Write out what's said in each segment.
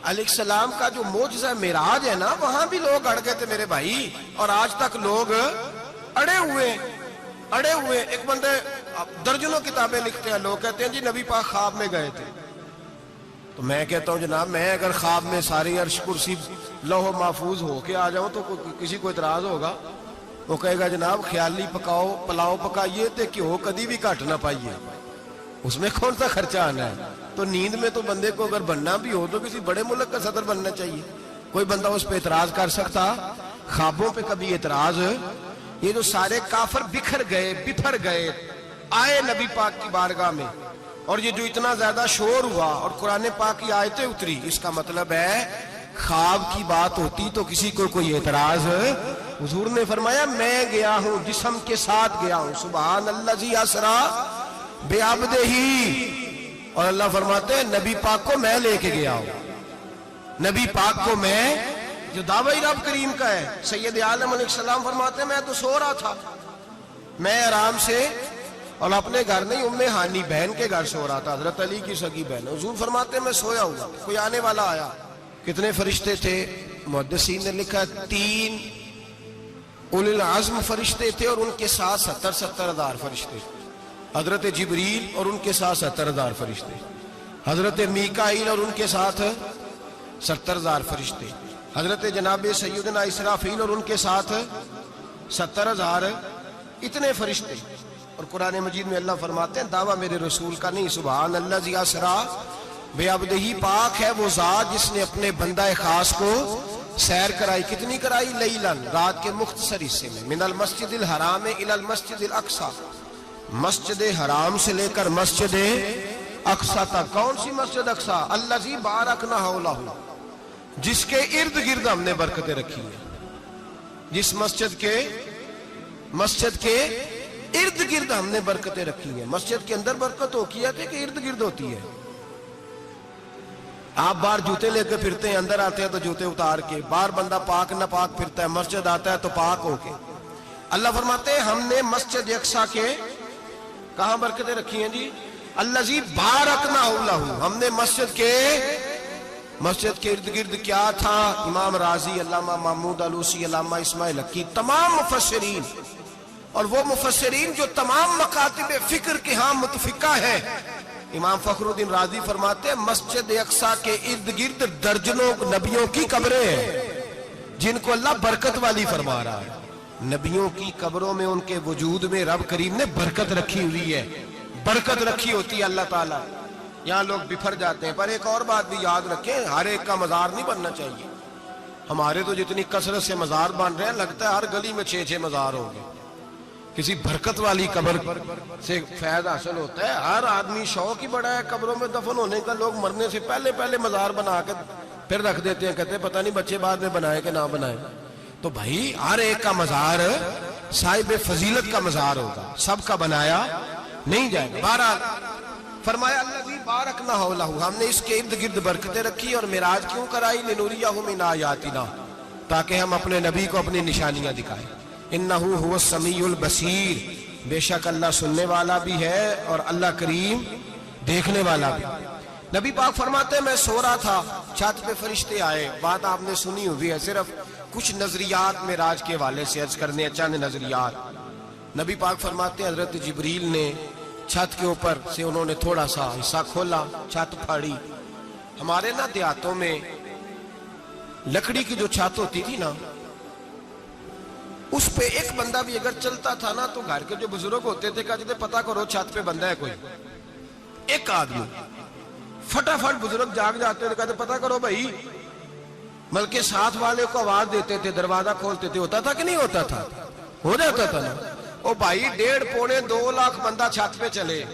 علیہ السلام کا جو معجزہ معراج ہے نا، وہاں بھی لوگ اڑ گئے تھے میرے بھائی، اور آج تک لوگ اڑے ہوئے۔ ایک بندے درجنوں کتابیں لکھتے ہیں، لوگ کہتے ہیں جی نبی پاک خواب میں گئے تھے۔ تو میں کہتا ہوں جناب، میں اگر خواب میں ساری عرش کرسی لوح و محفوظ ہو کے آ جاؤں تو کسی کو اعتراض ہوگا؟ وہ کہے گا جناب خیالی پلاؤ پکائیے تے گھیو کدی بھی گھٹ نہ پائیے، اس میں کون سا خرچہ آنا ہے؟ تو نیند میں تو بندے کو اگر بننا بھی ہو تو کسی بڑے ملک کا صدر بننا چاہیے۔ کوئی بندہ اس پہ اعتراض کر سکتا؟ خوابوں پہ کبھی اعتراض؟ یہ جو سارے کافر بکھر گئے آئے نبی پاک کی بارگاہ میں، اور یہ جو اتنا زیادہ شور ہوا اور قرآن پاک کی آیتیں اتری، اس کا مطلب ہے خواب کی بات ہوتی تو کسی کو کوئی اعتراض؟ حضور نے فرمایا میں گیا ہوں، جسم کے ساتھ گیا ہوں، سبحان الذی اسریٰ بعبدہ، اور اللہ فرماتے ہیں نبی پاک کو میں لے کے گیا ہوں۔ نبی پاک کو میں، جو دعوی رب کریم کا ہے، سید عالم علیہ السلام فرماتے ہیں میں تو سو رہا تھا، میں آرام سے، اور اپنے گھر نہیں، ام ہانی بہن کے گھر سو رہا تھا، حضرت علی کی سگی بہن۔ حضور فرماتے ہیں میں سویا ہوا، کوئی آنے والا آیا۔ کتنے فرشتے تھے؟ محدثین نے لکھا 3 اولی العزم فرشتے تھے، اور ان کے ساتھ 70 ہزار فرشتے، حضرت جبریل اور ان کے ساتھ 70 ہزار فرشتے، حضرت میکائیل اور ان کے ساتھ 70 ہزار فرشتے، حضرت جناب سیدنا اسرافیل اور ان کے ساتھ 70 ہزار، اتنے فرشتے۔ اور قرآن مجید میں اللہ فرماتے ہیں دعویٰ میرے رسول کا نہیں، سبحان الذی اسریٰ بعبدہ، پاک ہے وہ ذات جس نے اپنے بندہ خاص کو سیر کرائی۔ کتنی کرائی؟ لیلاً، رات کے مختصر حصے میں، من المسجد الحرام الی المسجد الاقصی، مسجد حرام سے لے کر مسجد اقصی تک۔ کون سی مسجد اقصی؟ الذی بارکنا حولہ، جس کے ارد گرد ہم نے برکتیں رکھی ہیں۔ جس مسجد کے ارد گرد ہم نے برکتیں رکھی ہیں۔ مسجد کے اندر برکت ہوتی ہے کہ ارد گرد ہوتی ہے؟ آپ باہر جوتے لے کے پھرتے ہیں، اندر آتے ہیں تو جوتے اتار کے، باہر بندہ پاک نہ پاک پھرتا ہے، مسجد آتا ہے تو پاک ہو کے۔ اللہ فرماتے ہیں ہم نے مسجد اقصی کے کہاں برکتیں رکھی ہیں جی؟ الذی بارکنا حولہ، ہم نے مسجد کے ارد گرد کیا تھا؟ امام رازی، علامہ محمود علوسی، علامہ اسماعیل حقی، تمام مفسرین، اور وہ مفسرین جو تمام مکاتب فکر کے ہاں متفقہ ہیں، امام فخر الدین رازی فرماتے ہیں مسجد اقصی کے ارد گرد درجنوں نبیوں کی قبریں ہیں جن کو اللہ برکت والی فرما رہا ہے۔ نبیوں کی قبروں میں، ان کے وجود میں رب کریم نے برکت رکھی ہوئی ہے، برکت رکھی ہوتی ہے اللہ تعالیٰ۔ یہاں لوگ بفر جاتے ہیں، پر ایک اور بات بھی یاد رکھیں، ہر ایک کا مزار نہیں بننا چاہیے۔ ہمارے تو جتنی کثرت سے مزار بن رہے ہیں، لگتا ہے ہر گلی میں 6 مزار ہوں گے۔ کسی برکت والی قبر سے فیض حاصل ہوتا ہے۔ ہر آدمی شوق ہی بڑا ہے قبروں میں دفن ہونے کا، لوگ مرنے سے پہلے مزار بنا کے پھر رکھ دیتے ہیں، کہتے ہیں پتہ نہیں بچے بعد میں بنائے کہ نہ بنائے۔ تو بھائی ہر ایک کا مزار صاحب فضیلت کا مزار ہوگا، سب کا بنایا نہیں جائے گا۔ بہرحال فرمایا الذی بارکنا حولہ، ہم نے اس کے ارد گرد برکتیں رکھی۔ اور معراج کیوں کرائی؟ لنریہ من آیاتنا، تاکہ ہم اپنے نبی کو اپنی نشانیاں دکھائیں۔ انہ هو السمیع البصیر، بے شک اللہ سننے والا بھی ہے اور اللہ کریم دیکھنے والا بھی۔ نبی پاک فرماتے ہیں میں سو رہا تھا، چھت پہ فرشتے آئے۔ بات آپ نے سنی ہوئی ہے، صرف کچھ نظریات معراج کے حوالے سے عرض کرنے ہیں، چند نظریات۔ نبی پاک فرماتے ہیں حضرت جبریل نے چھت کے اوپر سے انہوں نے تھوڑا سا حصہ کھولا، چھت پھاڑی۔ ہمارے نا دیہاتوں میں لکڑی کی جو چھت ہوتی تھی نا، اس پہ ایک بندہ بھی اگر چلتا تھا نا تو گھر کے جو بزرگ ہوتے تھے کہتے تھے پتہ کرو چھت پہ بندہ ہے کوئی۔ ایک آدمی فٹافٹ بزرگ جاگ جاتے تھے، کہتے پتہ کرو بھائی، بلکہ ساتھ والے کو آواز دیتے تھے، دروازہ کھولتے تھے۔ ہوتا تھا کہ نہیں ہوتا تھا؟ ہو جاتا تھا نا۔ او بھائی 1.5 پونے 2 لاکھ بندہ چھت پہ چلے،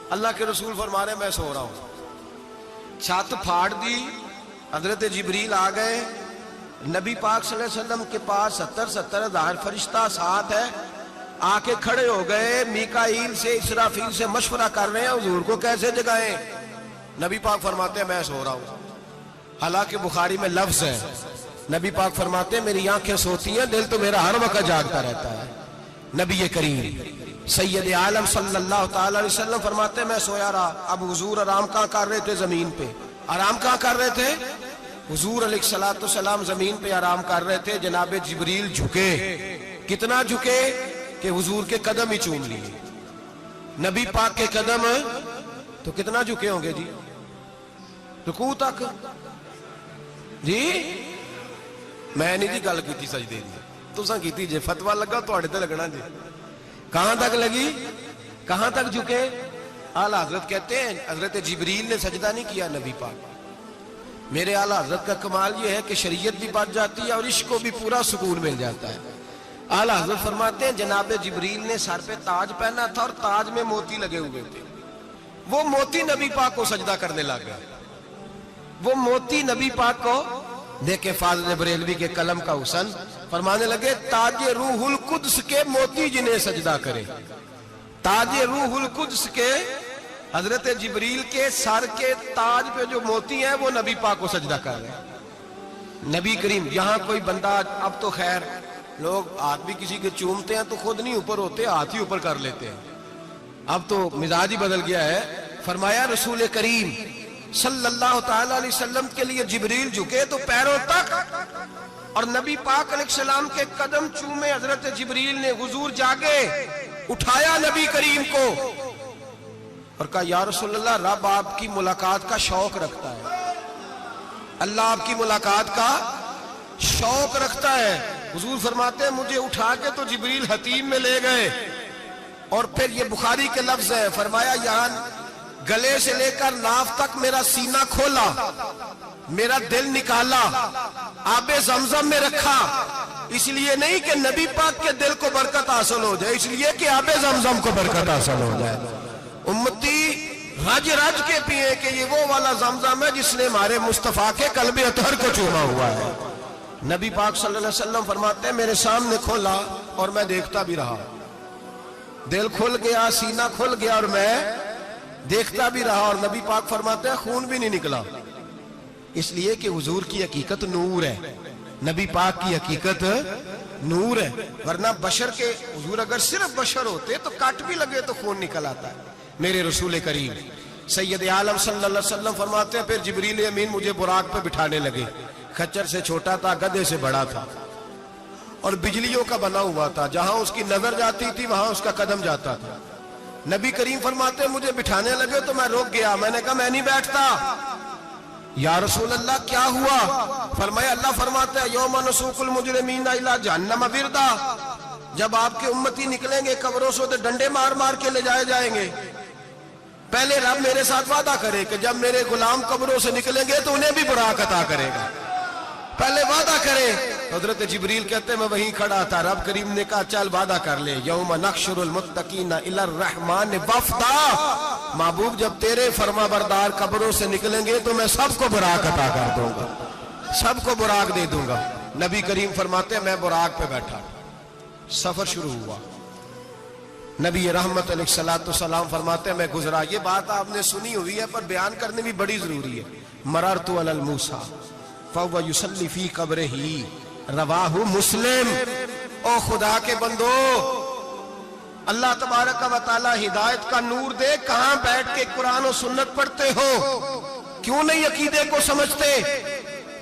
اللہ کے رسول فرما رہے میں سو رہا ہوں، چھت پھاڑ دی، حضرت جبریل آ گئے، نبی پاک صلی اللہ علیہ وسلم کے پاس 70 ہزار فرشتہ ساتھ ہے، آ کے کھڑے ہو گئے، میکائیل سے اسرافیل سے مشورہ کر رہے ہیں حضور کو کیسے جگائیں۔ نبی پاک فرماتے ہیں میں سو رہا ہوں۔ حالانکہ بخاری میں لفظ ہے، نبی پاک فرماتے ہیں میری آنکھیں سوتی ہیں، دل تو میرا ہر وقت جاگتا رہتا ہے۔ نبی کریم سید عالم صلی اللہ تعالی علیہ وسلم فرماتے ہیں میں سویا رہا۔ اب حضور آرام کہاں کر رہے تھے؟ زمین پہ۔ آرام کہاں کر رہے تھے؟ حضور علیہ الصلوۃ والسلام زمین پہ آرام کر رہے تھے، جناب جبریل جھکے، کتنا جھکے کہ حضور کے قدم ہی چوم لیے، نبی پاک کے قدم تو کتنا جھکے ہوں گے جی، رکوع تک جی۔ میں نہیں جی گل کی سجدے دی، تساں کیتی جے، فتوا لگا تواڈے تے لگنا جی۔ کہاں تک لگی، کہاں تک جھکے؟ اعلیٰ حضرت کہتے ہیں حضرت جبریل نے سجدہ نہیں کیا نبی پاک۔ میرے اعلیٰ حضرت کا کمال یہ ہے کہ شریعت بھی بچ جاتی ہے اور عشق کو بھی پورا سکون مل جاتا ہے۔ اعلیٰ حضرت فرماتے ہیں جناب جبریل نے سر پہ تاج پہنا تھا اور تاج میں موتی لگے ہوئے تھے، وہ موتی نبی پاک کو سجدہ کرنے لگ گئے، وہ موتی نبی پاک کو دیکھیں۔ فاضل بریلوی کے قلم کا حسن فرمانے لگے تاج روح القدس کے موتی جنہیں سجدہ کرے، تاج روح القدس کے حضرت جبریل کے سر کے تاج پہ جو موتی ہیں وہ نبی پاک کو سجدہ کر رہے ہیں۔ نبی کریم یہاں کوئی بندہ، اب تو خیر لوگ ہاتھ بھی کسی کے چومتے ہیں تو خود نہیں اوپر ہوتے، ہاتھ ہی اوپر کر لیتے ہیں، اب تو مزاج ہی بدل گیا ہے۔ فرمایا رسول کریم صلی اللہ تعالی علیہ وسلم کے لیے جبریل جھکے تو پیروں تک، اور نبی پاک علیہ السلام کے قدم چومے حضرت جبریل نے۔ حضور جاگے، اٹھایا نبی کریم کو اور کہا یا رسول اللہ، رب آپ کی ملاقات کا شوق رکھتا ہے، اللہ آپ کی ملاقات کا شوق رکھتا ہے۔ حضور فرماتے ہیں مجھے اٹھا کے تو جبریل حتیم میں لے گئے، اور پھر یہ بخاری کے لفظ ہے، فرمایا یہاں گلے سے لے کر ناف تک میرا سینہ کھولا، میرا دل نکالا، آب زمزم میں رکھا، اس لیے نہیں کہ نبی پاک کے دل کو برکت حاصل ہو جائے، اس لیے کہ آب زمزم کو برکت حاصل ہو جائے۔ امتی رج رج کے پیئے کہ یہ وہ والا زمزم ہے جس نے ہمارے مصطفیٰ کے قلب اطہر کو چوما ہوا ہے۔ نبی پاک صلی اللہ علیہ وسلم فرماتے ہیں میرے سامنے کھولا اور میں دیکھتا بھی رہا، دل کھل گیا، سینہ کھل گیا اور میں دیکھتا بھی رہا، اور نبی پاک فرماتے ہیں خون بھی نہیں نکلا، اس لیے کہ حضور کی حقیقت نور ہے، نبی پاک کی حقیقت نور ہے۔ ورنہ بشر کے حضور اگر صرف بشر ہوتے تو کٹ بھی لگے تو خون نکل آتا ہے۔ میرے رسول کریم سید عالم صلی اللہ علیہ وسلم فرماتے ہیں پھر جبریل امین مجھے براق پہ بٹھانے لگے، خچر سے چھوٹا تھا، گدھے سے بڑا تھا، اور بجلیوں کا بنا ہوا تھا، جہاں اس کی نظر جاتی تھی وہاں اس کا قدم جاتا تھا۔ نبی کریم فرماتے ہیں مجھے بٹھانے لگے تو میں رک گیا، میں نے کہا میں نہیں بیٹھتا۔ یا رسول اللہ کیا ہوا؟ فرمایا اللہ فرماتا ہے یوم نسوق المجرمین الی جہنم وردا، جب آپ کے امتی نکلیں گے قبروں سے تو ڈنڈے مار مار کے لے جائے جائیں گے۔ پہلے رب میرے ساتھ وعدہ کرے کہ جب میرے غلام قبروں سے نکلیں گے تو انہیں بھی براق عطا کرے گا، پہلے وعدہ کرے۔ حضرت جبریل کہتے ہیں میں وہیں کھڑا تھا، رب کریم نے کہا چل وعدہ کر لے، یوم نحشر المتقین الی الرحمن وفدا، محبوب جب تیرے فرما بردار قبروں سے نکلیں گے تو میں سب کو براق عطا کر دوں گا، سب کو براق دے دوں گا۔ نبی کریم فرماتے ہیں میں براق پہ بیٹھا، سفر شروع ہوا، نبی رحمت علیہ الصلوۃ والسلام فرماتے ہیں میں گزرا۔ یہ بات آپ نے سنی ہوئی ہے پر بیان کرنے بھی بڑی ضروری ہے۔ مررت علی الموسیٰ فَهُوَ يُصَلِّ فِي قَبْرِهِ رواہ مسلم۔ او خدا کے بندو، اللہ تبارک و تعالی ہدایت کا نور دے، کہاں بیٹھ کے قرآن و سنت پڑھتے ہو؟ کیوں نہیں عقیدے کو سمجھتے؟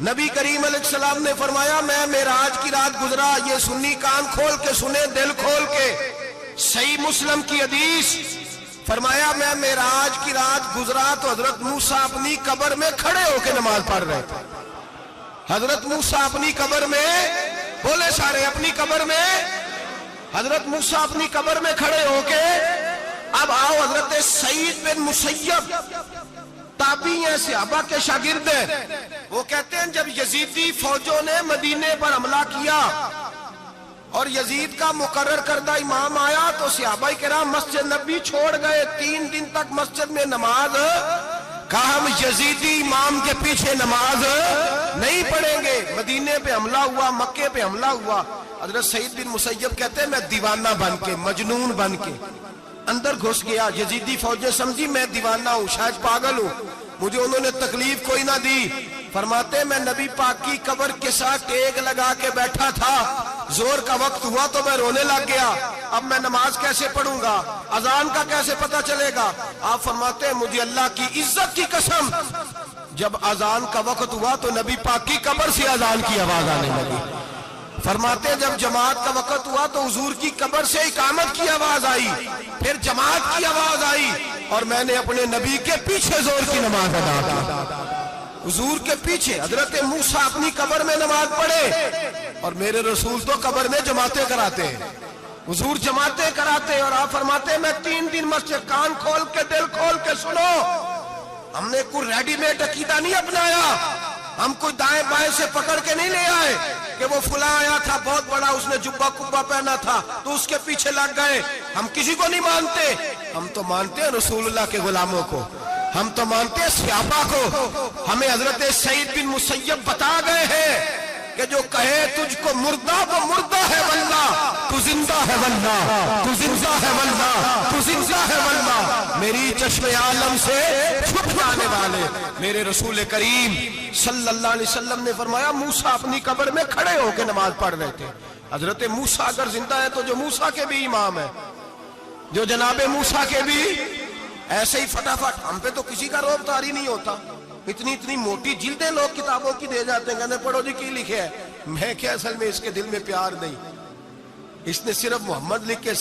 نبی کریم علیہ السلام نے فرمایا میں معراج کی رات گزرا، یہ سنی کان کھول کے سنے، دل کھول کے، صحیح مسلم کی حدیث، فرمایا میں معراج کی رات گزرا تو حضرت موسیٰ اپنی قبر میں کھڑے ہو کے نماز پڑھ رہے تھے۔ حضرت موسیٰ اپنی قبر میں، بولے سارے اپنی قبر میں، حضرت موسیٰ اپنی قبر میں کھڑے ہو کے۔ اب آؤ حضرت سعید بن مسیب تابعی ہیں، صحابہ کے شاگرد ہیں، وہ کہتے ہیں جب یزیدی فوجوں نے مدینے پر حملہ کیا اور یزید کا مقرر کردہ امام آیا تو صحابہ کرام مسجد نبی چھوڑ گئے، 3 دن تک مسجد میں نماز، کہا ہم یزیدی امام کے پیچھے نماز نہیں پڑھیں گے۔ مدینے پہ حملہ ہوا، مکے پہ حملہ ہوا، حضرت سعید بن مسیب کہتے ہیں میں دیوانہ بن کے، مجنون بن کے اندر گھس گیا۔ یزیدی فوجیں سمجھی میں دیوانہ ہوں، شاید پاگل ہوں، مجھے انہوں نے تکلیف کوئی نہ دی۔ فرماتے میں نبی پاک کی قبر کے ساتھ ٹیک لگا کے بیٹھا تھا، زور کا وقت ہوا تو میں رونے لگ گیا، اب میں نماز کیسے پڑھوں گا، اذان کا کیسے پتہ چلے گا؟ آپ فرماتے ہیں مجھے اللہ کی عزت کی قسم جب اذان کا وقت ہوا تو نبی پاک کی قبر سے اذان کی آواز آنے لگی. فرماتے جب جماعت کا وقت ہوا تو حضور کی قبر سے اقامت کی آواز آئی, پھر جماعت کی آواز آئی, اور میں نے اپنے نبی کے پیچھے زور کی نماز ادا کی. حضور کے پیچھے حضرت موسیٰ اپنی قبر میں نماز پڑھے, اور میرے رسول تو قبر میں جماعتیں کراتے ہیں. حضور جماعتیں کراتے اور آپ فرماتے میں 3 دن مسجد, کان کھول کے دل کھول کے سنو, ہم نے کوئی ریڈی میڈ عقیدہ نہیں اپنایا, ہم کوئی دائیں بائیں سے پکڑ کے نہیں لے آئے کہ وہ فلاں آیا تھا بہت بڑا, اس نے جبہ کبہ پہنا تھا تو اس کے پیچھے لگ گئے. ہم کسی کو نہیں مانتے, ہم تو مانتے ہیں رسول اللہ کے غلاموں کو, ہم تو مانتے ہیں صحابہ کو. ہمیں حضرت سعید بن مسیب بتا گئے ہیں کہ جو کہے تجھ کو مردہ وہ مردہ ہے واللہ, تو زندہ ہے واللہ, تو زندہ ہے واللہ, تو زندہ ہے واللہ. میری چشم عالم سے چھپ جانے والے میرے رسول کریم صلی اللہ علیہ وسلم نے فرمایا موسیٰ اپنی قبر میں کھڑے ہو کے نماز پڑھ رہے تھے. حضرت موسیٰ اگر زندہ ہے تو جو موسیٰ کے بھی امام ہے, جو جناب موسیٰ کے بھی ایسے ہی فٹافٹ. ہم پہ تو کسی کا روب طاری نہیں ہوتا, اتنی موٹی جلدیں لوگ کتابوں کی دے جاتے ہیں, کہتے پڑھو جی کی لکھے ہے. میں کیا اصل میں اس کے دل میں پیار نہیں, اس نے صرف محمد لکھ کے